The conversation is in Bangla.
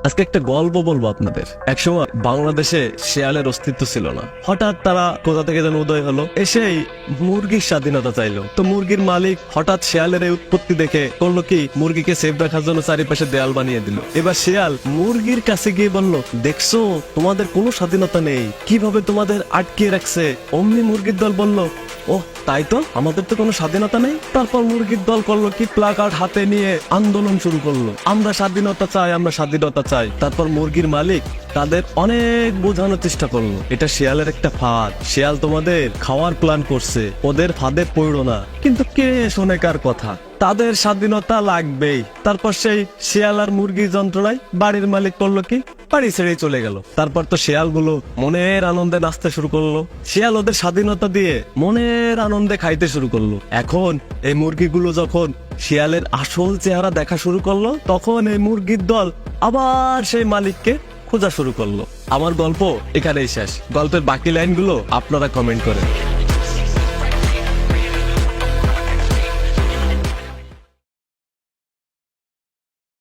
আজকে একটা গল্প বলবো আপনাদের। একসময় বাংলাদেশে শেয়ালের অস্তিত্ব ছিল না। হঠাৎ তারা কোথা থেকে যেন উদয় হলো, এসেই মুরগির স্বাধীনতা চাইলো। তো মুরগির মালিক হঠাৎ শেয়ালের এই উৎপত্তি দেখে করলো কি, মুরগিকে সেফ রাখার জন্য চারিপাশে দেয়াল বানিয়ে দিল। এবার শেয়াল মুরগির কাছে গিয়ে বলল, দেখছো তোমাদের কোনো স্বাধীনতা নেই, কিভাবে তোমাদের আটকে রাখছে। অমনি মুরগির দল বলল, ও তাই তো, আমাদের তো কোনো স্বাধীনতা নেই। তারপর মুরগির দল করলো কি, প্লাকার্ড হাতে নিয়ে আন্দোলন শুরু করলো, আমরা স্বাধীনতা চাই, আমরা স্বাধীনতা চাই। তারপর মুরগির মালিক তাদের অনেক বোঝানোর চেষ্টা করলো, এটা শিয়ালের একটা ফাঁদ, শিয়াল তোমাদের খাওয়ার প্ল্যান করছে, ওদের ফাঁদে পড়ো না। কিন্তু কে শোনে কার কথা, তাদের স্বাধীনতা লাগবেই। তারপর সেই শিয়াল আর মুরগির যন্ত্রণায় বাড়ির মালিক করলো কি, বাড়ি ছেড়ে চলে গেল। তারপর তো শিয়ালগুলো মনের আনন্দে নাচতে শুরু করলো, শিয়াল ওদের স্বাধীনতা দিয়ে মনের আনন্দে খাইতে শুরু করলো। এখন এই মুরগিগুলো যখন শিয়ালের আসল চেহারা দেখা শুরু করলো, তখন এই মুরগির দল আবার সেই মালিককে খোঁজা শুরু করলো। আমার গল্প এখানেই শেষ। গল্পের বাকি লাইনগুলো আপনারা কমেন্ট করেন।